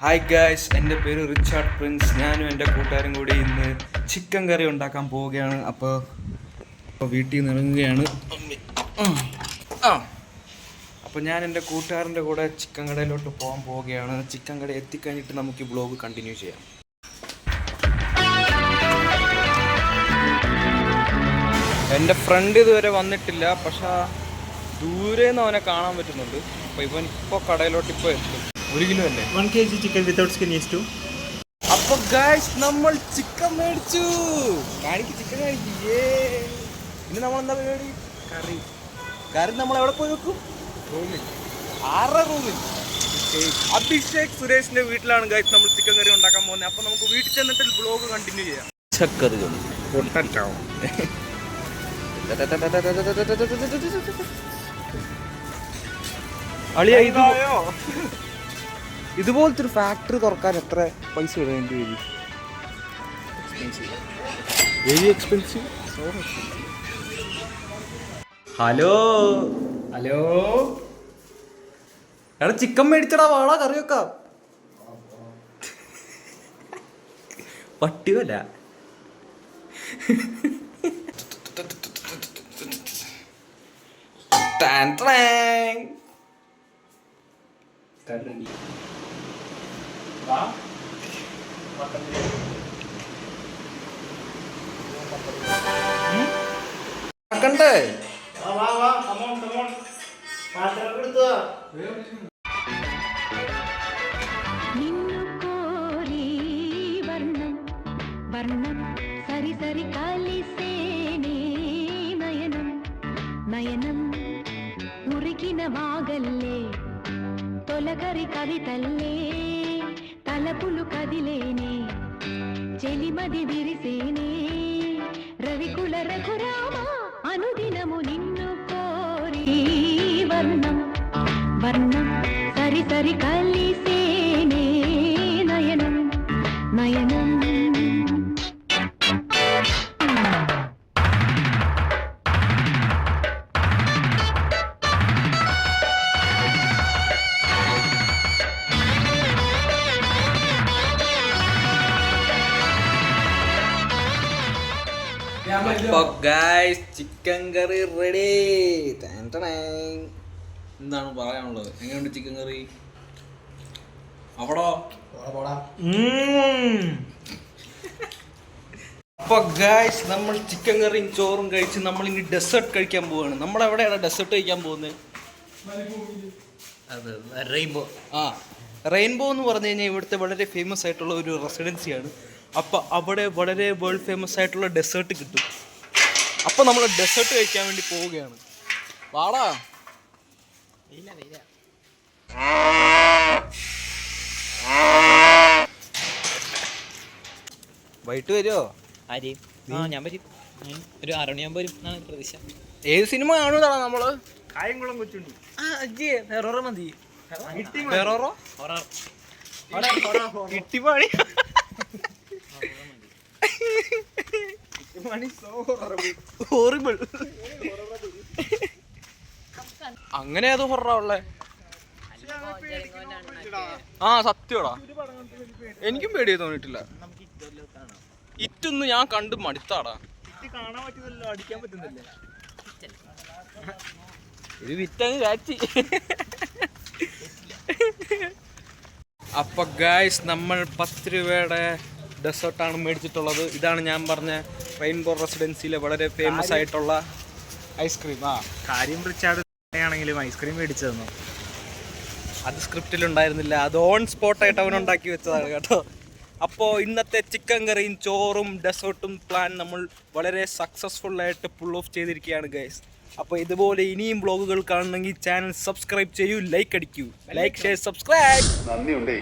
Hi guys, എൻ്റെ പേര് Richard Prince. ഞാനും എൻ്റെ കൂട്ടുകാരും കൂടി ഇന്ന് ചിക്കൻ കറി ഉണ്ടാക്കാൻ പോവുകയാണ്. അപ്പോൾ വീട്ടിൽ നിന്ന് ഇറങ്ങുകയാണ്. അപ്പോൾ ഞാൻ എൻ്റെ കൂട്ടുകാരൻ്റെ കൂടെ ചിക്കൻ കടയിലോട്ട് പോകാൻ പോവുകയാണ്. ചിക്കൻ കട എത്തിക്കഴിഞ്ഞിട്ട് നമുക്ക് ഈ വ്ളോഗ് കണ്ടിന്യൂ ചെയ്യാം. എൻ്റെ ഫ്രണ്ട് ഇതുവരെ വന്നിട്ടില്ല, പക്ഷേ ദൂരെ നിന്ന് അവനെ കാണാൻ പറ്റുന്നുണ്ട്. അപ്പോൾ ഇവൻ ഇപ്പോൾ കടയിലോട്ട് ഇപ്പോൾ എത്തും. 1 കിലോ അല്ലേ? 1 kg chicken without skin is 2. അപ്പൊ ഗായ്സ്, നമ്മൾ ചിക്കൻ മേടിച്ചു. ചിക്കൻ കാണിക്കേ. ഇനി നമ്മളെന്താ പരിപാടി? കറി നമ്മൾ എവിടെ പോയി വെക്കും? റൂമിൽ. 6 റൂമിൽ. അഭിഷേക് സുരേഷിന്റെ വീട്ടിലാണ് ഗായ്സ് നമ്മൾ ചിക്കൻ കറി ഉണ്ടാക്കാൻ പോകുന്നത്. അപ്പൊ നമുക്ക് വീട്ടിൽ ചെന്നിട്ട് വ്ളോഗ് കണ്ടിന്യൂ ചെയ്യാം. ചക്കറി അളിയാ, ഇതുപോലത്തെ ഒരു ഫാക്ടറി തുറക്കാൻ എത്ര പൈസ വേണ്ടി വരും? Very expensive. ഹലോ ഹലോ, എടാ ചിക്കൻ മേടിച്ചടാ, വാടാ കറി വെക്കാം. പട്ടിയല്ല. കണ്ടേ നിന്നു കോരി വർണ്ണം വർണ്ണം സരി സരി കാലിസേനേ നയനം നയനം మురికినవాగల్లే తొలగరి కవితల్లే తలపులు కదిలేనే చెలిమది విరిసేనే రవికుల రఘురామ అనుదినము నిన్ను కోరి వర్ణం వర్ణం సరి సరి కలిసేనే నయనం నయనం. അപ്പൊ ഗായ്സ്, ചിക്കൻ കറി റെഡി. എന്താണ് പറയാനുള്ളത്? എങ്ങനെയുണ്ട് ചിക്കൻ കറി? അവിടോ? അപ്പൊ ഗായ്സ്, നമ്മൾ ചിക്കൻ കറിയും ചോറും കഴിച്ച് നമ്മൾ ഇനി ഡെസേർട്ട് കഴിക്കാൻ പോവാണ്. നമ്മളെവിടെയാണ് ഡെസേർട്ട് കഴിക്കാൻ പോകുന്നത്? റെയിൻബോ. റെയിൻബോ എന്ന് പറഞ്ഞു കഴിഞ്ഞാൽ ഇവിടുത്തെ വളരെ ഫേമസ് ആയിട്ടുള്ള ഒരു റെസിഡൻസിയാണ്. അപ്പോൾ അവിടെ വളരെ വേൾഡ് ഫേമസ് ആയിട്ടുള്ള ഡെസേർട്ട് കിട്ടും. അപ്പോൾ നമ്മൾ ഡെസേർട്ട് കഴിക്കാൻ വേണ്ടി പോവുകയാണ്. വാടാ. വൈകിട്ട് വരുമോ? ആര്? ഞാൻ വരും. ഒരു 6 മണിയാകുമ്പോൾ വരും എന്നാണ് പ്രതീക്ഷ. ഏത് സിനിമ കാണുന്നതാണ് നമ്മള്? കായംകുളം കൊച്ചുണ്ടി. ഹെറോറോ മതി. കിട്ടിപ്പാടി. അങ്ങനെ ഏതോ ഹൊറ ഉള്ളേ? സത്യമാടാ, എനിക്കും പേടിയ തോന്നിട്ടില്ല. ഇറ്റൊന്ന് ഞാൻ കണ്ട് മടുത്താടാ. കാണാൻ പറ്റുന്നില്ല, അടിക്കാൻ പറ്റുന്നില്ല. ഇത് വിറ്റങ്ങ് കാച്ചി. അപ്പൊ ഗായ്സ്, നമ്മൾ 10 രൂപയുടെ ഡെസേർട്ടാണ് മേടിച്ചിട്ടുള്ളത്. ഇതാണ് ഞാൻ പറഞ്ഞ റെയിൻബോ റെസിഡൻസിയിലെ വളരെ ഫേമസ് ആയിട്ടുള്ള ഐസ്ക്രീം. കാര്യം റിച്ചാർഡ് ആണെങ്കിലും ഐസ്ക്രീം മേടിച്ചു തന്നു. അത് സ്ക്രിപ്റ്റിലുണ്ടായിരുന്നില്ല, അത് ഓൺ സ്പോട്ടായിട്ട് അവൻ ഉണ്ടാക്കി വെച്ചതാണ് കേട്ടോ. അപ്പോൾ ഇന്നത്തെ ചിക്കൻ കറിയും ചോറും ഡെസേർട്ടും പ്ലാൻ നമ്മൾ വളരെ സക്സസ്ഫുള്ളായിട്ട് പുൾ ഓഫ് ചെയ്തിരിക്കുകയാണ് ഗൈസ്. അപ്പോൾ ഇതുപോലെ ഇനിയും വ്ളോഗുകൾ കാണണമെങ്കിൽ ചാനൽ സബ്സ്ക്രൈബ് ചെയ്യൂ, ലൈക്ക് അടിക്കൂ. Like, share, subscribe. നന്ദിയുണ്ടേ.